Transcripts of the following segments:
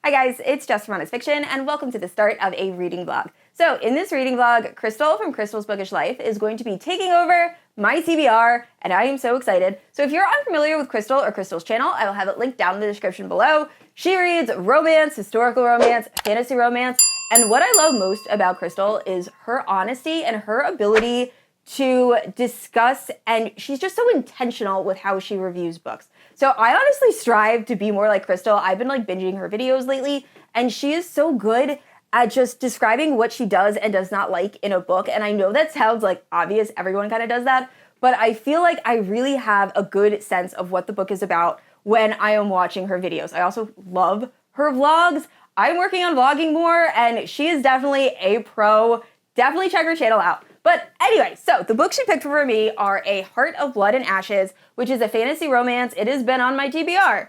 Hi guys, it's Jess from Honest Fiction, and welcome to the start of a reading vlog. So in this reading vlog, Crystal from Crystal's Bookish Life is going to be taking over my TBR, and I am so excited. So if you're unfamiliar with Crystal or Crystal's channel, I will have it linked down in the description below. She reads romance, historical romance, fantasy romance, and what I love most about Crystal is her honesty and her ability to discuss, and she's just so intentional with how she reviews books. So I honestly strive to be more like Crystal. I've been like binging her videos lately, and she is so good at just describing what she does and does not like in a book. And I know that sounds like obvious, everyone kind of does that, but I feel like I really have a good sense of what the book is about when I am watching her videos. I also love her vlogs. I'm working on vlogging more, and she is definitely a pro. Definitely check her channel out. But anyway, so the books she picked for me are A Heart of Blood and Ashes, which is a fantasy romance. It has been on my TBR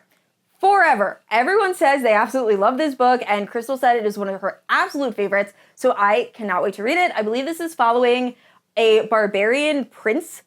forever. Everyone says they absolutely love this book, and Crystal said it is one of her absolute favorites, so I cannot wait to read it. I believe this is following a barbarian prince,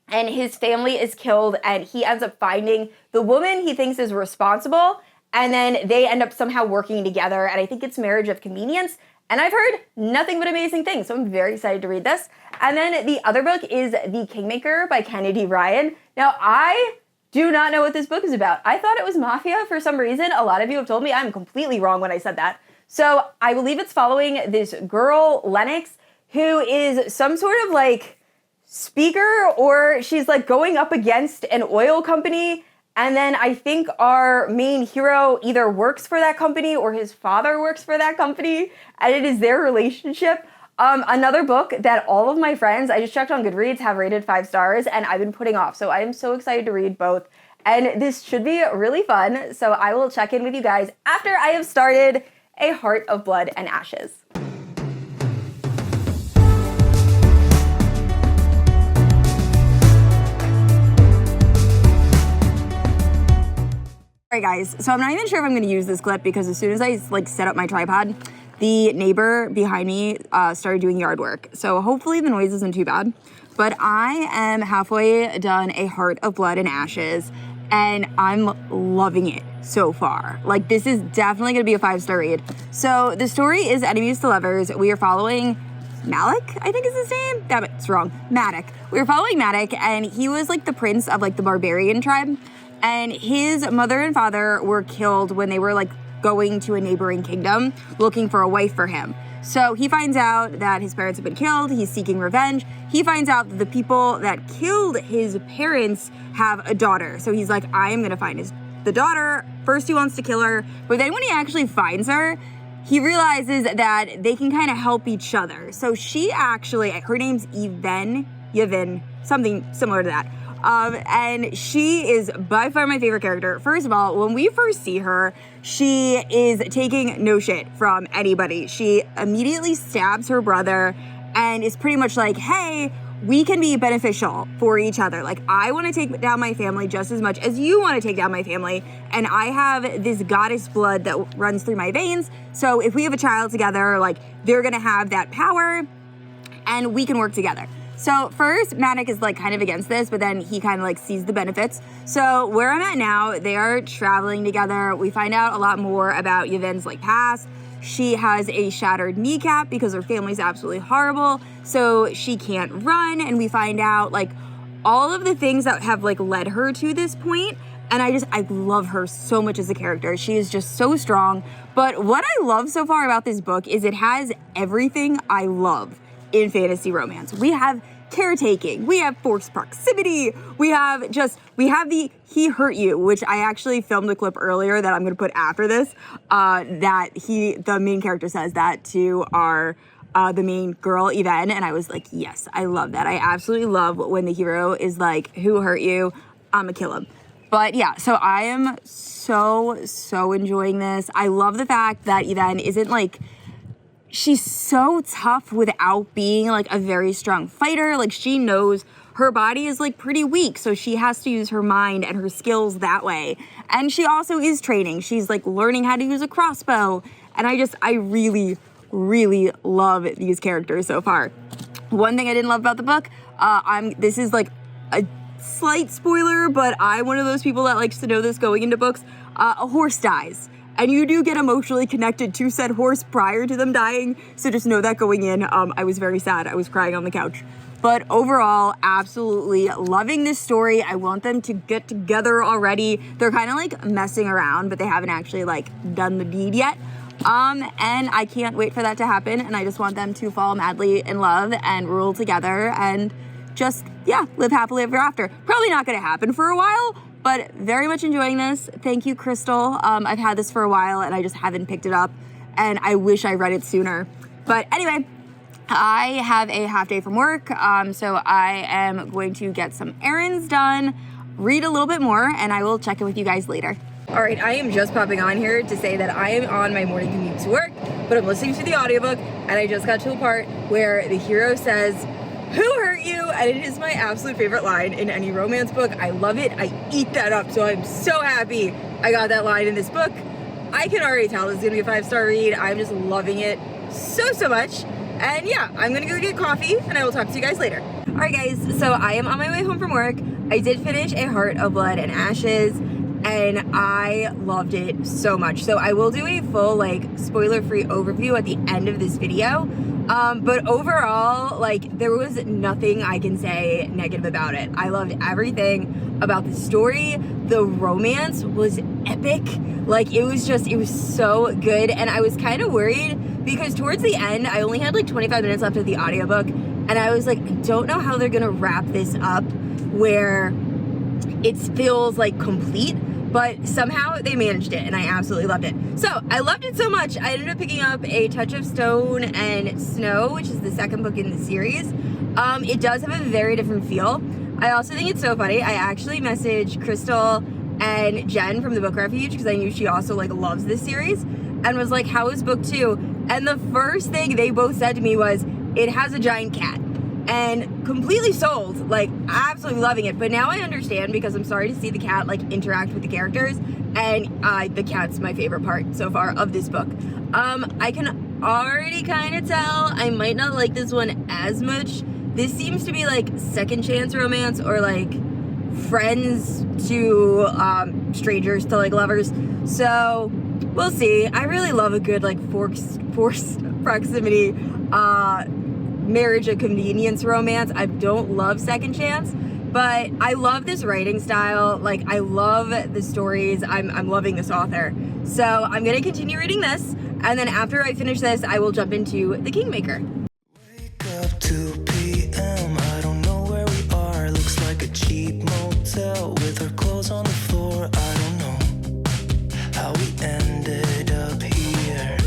and his family is killed, and he ends up finding the woman he thinks is responsible, and then they end up somehow working together, and I think it's marriage of convenience. And I've heard nothing but amazing things, so I'm very excited to read this. And then the other book is The Kingmaker by Kennedy Ryan. Now, I do not know what this book is about. I thought it was mafia for some reason. A lot of you have told me I'm completely wrong when I said that. So I believe it's following this girl, Lennox, who is some sort of like speaker, or she's like going up against an oil company. And then I think our main hero either works for that company or his father works for that company, and it is their relationship. Another book that all of my friends, I just checked on Goodreads, have rated 5 stars, and I've been putting off. So I am so excited to read both. And this should be really fun. So I will check in with you guys after I have started A Heart of Blood and Ashes. Alright guys, so I'm not even sure if I'm going to use this clip because as soon as I like set up my tripod, the neighbor behind me started doing yard work. So hopefully the noise isn't too bad. But I am halfway done A Heart of Blood and Ashes, and I'm loving it so far. Like, this is definitely going to be a 5-star read. So the story is Enemies to Lovers. We are following Malik, I think is his name. Damn it, it's wrong. Maddock. We were following Maddock, and he was like the prince of like the barbarian tribe. And his mother and father were killed when they were like going to a neighboring kingdom looking for a wife for him. So he finds out that his parents have been killed. He's seeking revenge. He finds out that the people that killed his parents have a daughter. So he's like, I am going to find the daughter. First he wants to kill her. But then when he actually finds her, he realizes that they can kind of help each other. So she actually, her name's Yevin, something similar to that. And she is by far my favorite character. First of all, when we first see her, she is taking no shit from anybody. She immediately stabs her brother and is pretty much like, hey, we can be beneficial for each other. Like, I want to take down my family just as much as you want to take down my family. And I have this goddess blood that runs through my veins. So if we have a child together, like, they're going to have that power and we can work together. So first, Maddock is like kind of against this, but then he kind of like sees the benefits. So where I'm at now, they are traveling together. We find out a lot more about Yvonne's like past. She has a shattered kneecap because her family's absolutely horrible, so she can't run. And we find out like all of the things that have like led her to this point. And I love her so much as a character. She is just so strong. But what I love so far about this book is it has everything I love in fantasy romance. We have caretaking, we have forced proximity, we have the he hurt you, which I actually filmed a clip earlier that I'm going to put after this, that the main character says that to the main girl, Yvonne, and I was like, yes, I love that. I absolutely love when the hero is like, who hurt you? I'ma kill him. But yeah, so I am so enjoying this. I love the fact that Yvonne isn't like, she's so tough without being like a very strong fighter. Like, she knows her body is like pretty weak, so she has to use her mind and her skills that way. And she also is training. She's like learning how to use a crossbow. And I really love these characters so far. One thing I didn't love about the book, this is like a slight spoiler, but I'm one of those people that likes to know this going into books. A horse dies. And you do get emotionally connected to said horse prior to them dying. So just know that going in, I was very sad. I was crying on the couch. But overall, absolutely loving this story. I want them to get together already. They're kind of like messing around, but they haven't actually like done the deed yet. And I can't wait for that to happen. And I just want them to fall madly in love and rule together and just, yeah, live happily ever after. Probably not going to happen for a while, but very much enjoying this. Thank you, Crystal. I've had this for a while and I just haven't picked it up, and I wish I read it sooner. But anyway, I have a half day from work, so I am going to get some errands done, read a little bit more, and I will check in with you guys later. All right, I am just popping on here to say that I am on my morning commute to work, but I'm listening to the audiobook, and I just got to a part where the hero says, "Who hurt you?" And it is my absolute favorite line in any romance book. I love it. I eat that up, so I'm so happy I got that line in this book. I can already tell this is gonna be a 5-star read. I'm just loving it so much. And yeah, I'm gonna go get coffee, and I will talk to you guys later. All right, guys, so I am on my way home from work. I did finish A Heart of Blood and Ashes, and I loved it so much. So I will do a full, like, spoiler-free overview at the end of this video. But overall, like, there was nothing I can say negative about it. I loved everything about the story. The romance was epic. Like, it was so good. And I was kind of worried because towards the end, I only had like 25 minutes left of the audiobook. And I was like, I don't know how they're gonna wrap this up where it feels like complete. But somehow they managed it, and I absolutely loved it. So I loved it so much, I ended up picking up A Touch of Stone and Snow, which is the second book in the series. It does have a very different feel. I also think it's so funny. I actually messaged Crystal and Jen from the Book Refuge because I knew she also like loves this series, and was like, "How is book 2?" And the first thing they both said to me was, "It has a giant cat." And completely sold, like absolutely loving it. But now I understand because I'm starting to see the cat like interact with the characters, and the cat's my favorite part so far of this book. I can already kind of tell I might not like this one as much. This seems to be like second chance romance or like friends to strangers to like lovers. So we'll see. I really love a good like forced proximity marriage of convenience romance. I don't love second chance, but I love this writing style. Like, I love the stories. I'm loving this author. So I'm gonna continue reading this, and then after I finish this, I will jump into The Kingmaker. Wake up 2 p.m. I don't know where we are. Looks like a cheap motel with our clothes on the floor. I don't know how we ended up here.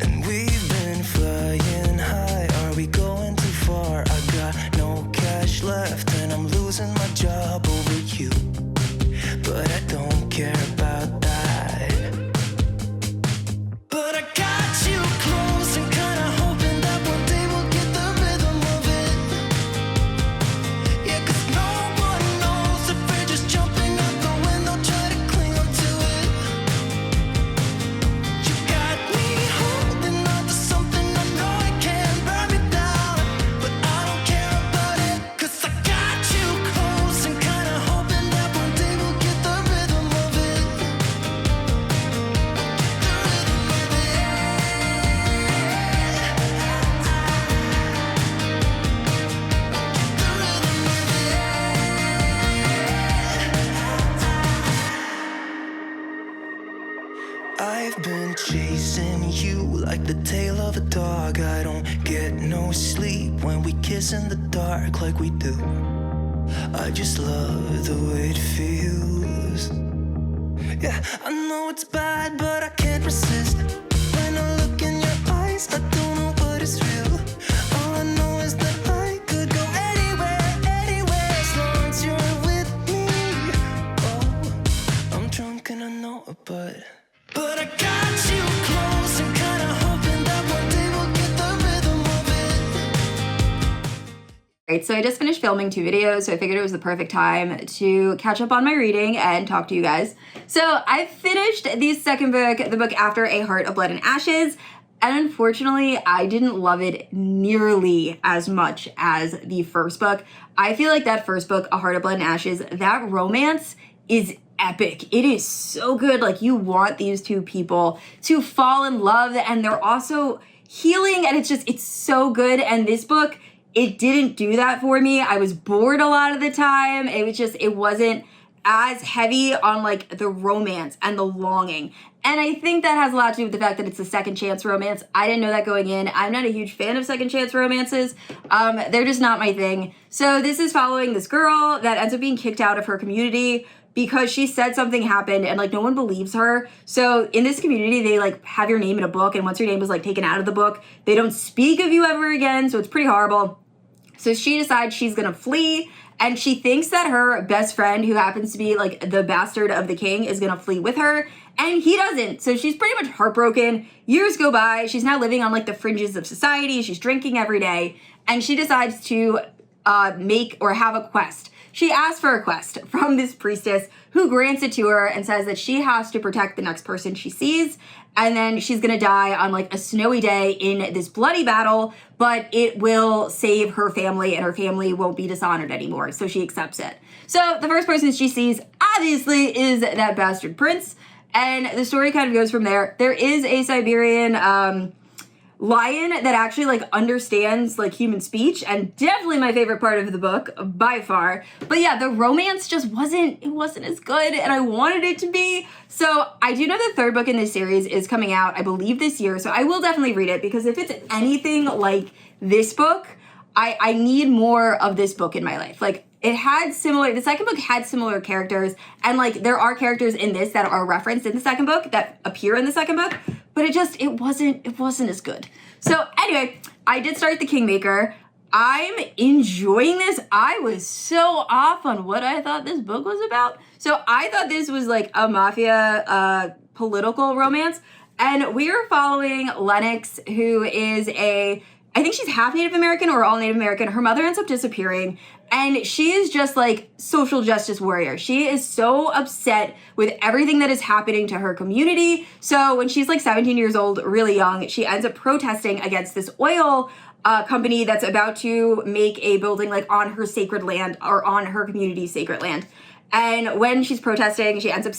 And we've been flying high. Are we going too far? I got no cash left and I'm losing my job over you. But I don't care about that. But I got you close and kinda hoping that one day we'll get the rhythm of it. Yeah, 'cause no one knows if we're just jumping out the window, try to cling onto it. You got me holding on to something I know it can burn me down, but I don't care about it, 'cause I got you close and kinda hoping that one day we'll get the rhythm of it. I've been chasing you like the tail of a dog. I don't get no sleep when we kiss in the dark like we do. I just love the way it feels. Yeah, I know it's bad, but I can't resist. When I look in your eyes, I don't know what is real. All I know is that I could go anywhere, as long as you're with me. Oh, I'm drunk and I know it, but I got you close and kinda hoping that one day we'll get the rhythm of it. Right, so I just finished filming 2 videos, so I figured it was the perfect time to catch up on my reading and talk to you guys. So I finished the second book, the book after A Heart of Blood and Ashes, and unfortunately, I didn't love it nearly as much as the first book. I feel like that first book, A Heart of Blood and Ashes, that romance is epic. It is so good. Like, you want these two people to fall in love, and they're also healing, and it's so good. And this book, it didn't do that for me. I was bored a lot of the time. It wasn't as heavy on like the romance and the longing. And I think that has a lot to do with the fact that it's a second chance romance. I didn't know that going in. I'm not a huge fan of second chance romances. They're just not my thing. So this is following this girl that ends up being kicked out of her community because she said something happened and like no one believes her. So in this community, they like have your name in a book, and once your name is like taken out of the book, they don't speak of you ever again. So it's pretty horrible. So she decides she's gonna flee, and she thinks that her best friend, who happens to be like the bastard of the king, is gonna flee with her, and he doesn't. So she's pretty much heartbroken. Years go by. She's now living on like the fringes of society. She's drinking every day, and she decides to make or have a quest. She asks for a quest from this priestess, who grants it to her and says that she has to protect the next person she sees, and then she's gonna die on like a snowy day in this bloody battle, but it will save her family, and her family won't be dishonored anymore. So she accepts it. So the first person she sees, obviously, is that bastard prince, and the story kind of goes from there. There is a Siberian lion that actually like understands like human speech, and definitely my favorite part of the book by far. But yeah, the romance just wasn't as good, and I wanted it to be. So I do know the third book in this series is coming out, I believe, this year. So I will definitely read it, because if it's anything like this book, I need more of this book in my life. Like, the second book had similar characters, and like there are characters in this that are referenced in the second book that appear in the second book, but it wasn't as good. So anyway, I did start the Kingmaker. I'm enjoying this. I was so off on what I thought this book was about. So I thought this was like a mafia political romance, and we are following Lennox, who is I think she's half Native American or all Native American. Her mother ends up disappearing, and she is just like social justice warrior. She is so upset with everything that is happening to her community. So when she's like 17 years old, really young, she ends up protesting against this oil company that's about to make a building like on her sacred land, or on her community's sacred land. And when she's protesting, she ends up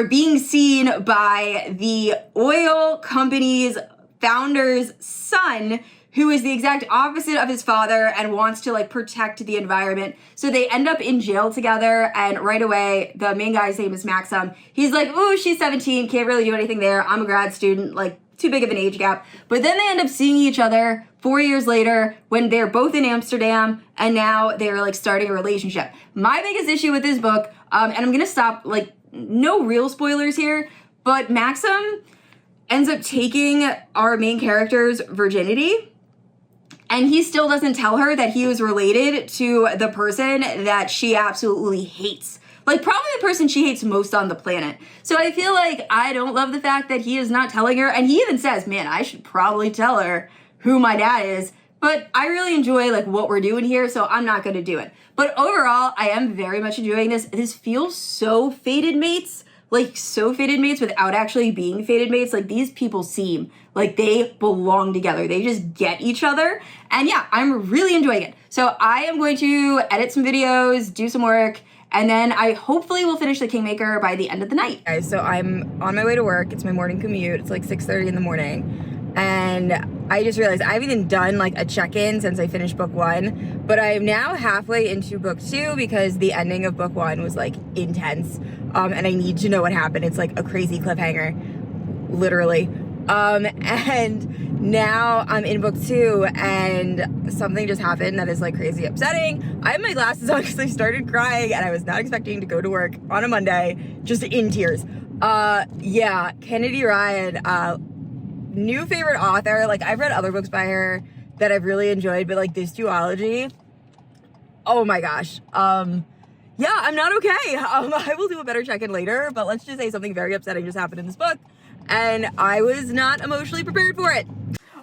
being seen by the oil company's founder's son, who is the exact opposite of his father and wants to like protect the environment. So they end up in jail together, and right away, the main guy's name is Maxim. He's like, ooh, she's 17, can't really do anything there. I'm a grad student, like too big of an age gap. But then they end up seeing each other 4 years later when they're both in Amsterdam, and now they're like starting a relationship. My biggest issue with this book, and I'm gonna stop, like, no real spoilers here, but Maxim ends up taking our main character's virginity, and he still doesn't tell her that he was related to the person that she absolutely hates. Like, probably the person she hates most on the planet. So I feel like I don't love the fact that he is not telling her, and he even says, man, I should probably tell her who my dad is, but I really enjoy like what we're doing here, so I'm not gonna do it. But overall, I am very much enjoying this. This feels so Fated Mates, like so Fated Mates without actually being Fated Mates. Like, these people seem like they belong together. They just get each other. And yeah, I'm really enjoying it. So I am going to edit some videos, do some work, and then I hopefully will finish the Kingmaker by the end of the night. Guys, so I'm on my way to work. It's my morning commute. It's like 6:30 in the morning. And I just realized I haven't even done like a check-in since I finished book 1, but I am now halfway into book 2 because the ending of book 1 was like intense. And I need to know what happened. It's like a crazy cliffhanger, literally. And now I'm in book 2, and something just happened that is like crazy upsetting. I have my glasses on because I started crying, and I was not expecting to go to work on a Monday just in tears. Yeah, Kennedy Ryan, new favorite author. Like, I've read other books by her that I've really enjoyed, but like this duology, oh my gosh. Yeah, I'm not okay. I will do a better check-in later, but let's just say something very upsetting just happened in this book, and I was not emotionally prepared for it.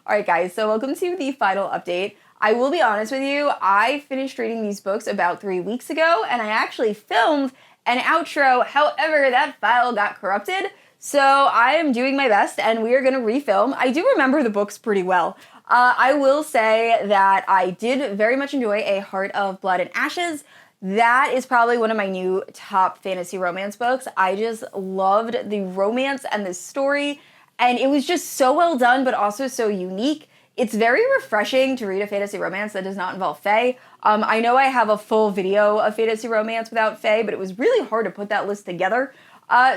All right, guys, so welcome to the final update. I will be honest with you, I finished reading these books about 3 weeks ago, and I actually filmed an outro. However, that file got corrupted, so I am doing my best, and we are going to refilm. I do remember the books pretty well. I will say that I did very much enjoy A Heart of Blood and Ashes. that is probably one of my new top fantasy romance books. I just loved the romance and the story, and it was just so well done, but also so unique. It's very refreshing to read a fantasy romance that does not involve fae. I know I have a full video of fantasy romance without fae, but it was really hard to put that list together.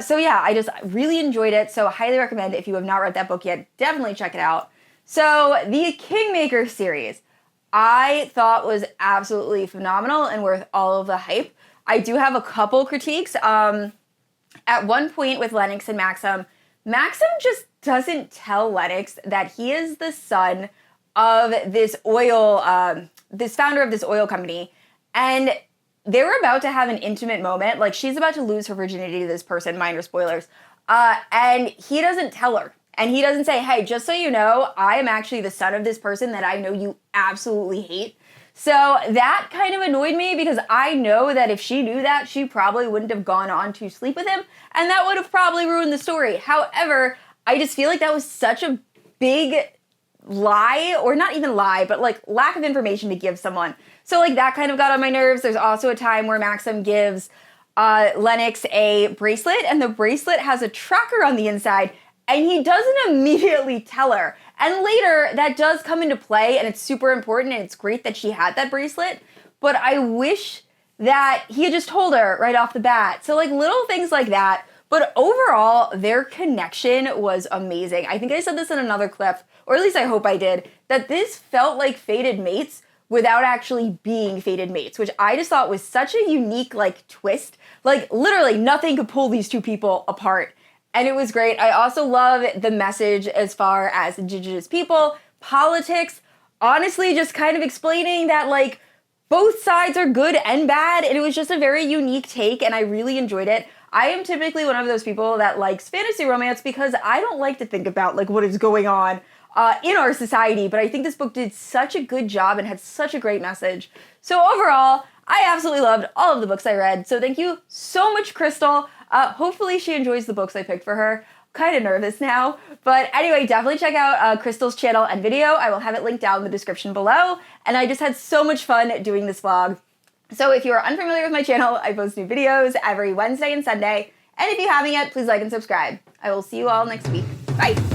So yeah, I just really enjoyed it, so highly recommend. If you have not read that book yet, definitely check it out. So the Kingmaker series, I thought was absolutely phenomenal and worth all of the hype. I do have a couple critiques. At one point with Lennox and Maxim just doesn't tell Lennox that he is the son of this this founder of this oil company, and they were about to have an intimate moment. Like, she's about to lose her virginity to this person, minor spoilers, and he doesn't tell her. And he doesn't say, hey, just so you know, I am actually the son of this person that I know you absolutely hate. So that kind of annoyed me, because I know that if she knew that, she probably wouldn't have gone on to sleep with him, and that would have probably ruined the story. However, I just feel like that was such a big lie, or not even lie, but like lack of information to give someone. So like that kind of got on my nerves. There's also a time where Maxim gives Lennox a bracelet, and the bracelet has a tracker on the inside, and he doesn't immediately tell her. And later, that does come into play, and it's super important, and it's great that she had that bracelet, but I wish that he had just told her right off the bat. So like little things like that. But overall, their connection was amazing. I think I said this in another clip, or at least I hope I did, that this felt like fated mates without actually being fated mates, which I just thought was such a unique like twist. Like literally nothing could pull these two people apart. And it was great. I also love the message as far as Indigenous people, politics, honestly just kind of explaining that like both sides are good and bad, and it was just a very unique take, and I really enjoyed it. I am typically one of those people that likes fantasy romance because I don't like to think about like what is going on in our society, but I think this book did such a good job and had such a great message. So overall, I absolutely loved all of the books I read. So thank you so much, Crystal. Hopefully she enjoys the books I picked for her. Kind of nervous now. But anyway, definitely check out Crystal's channel and video. I will have it linked down in the description below. And I just had so much fun doing this vlog. So if you are unfamiliar with my channel, I post new videos every Wednesday and Sunday. And if you haven't yet, please like and subscribe. I will see you all next week. Bye.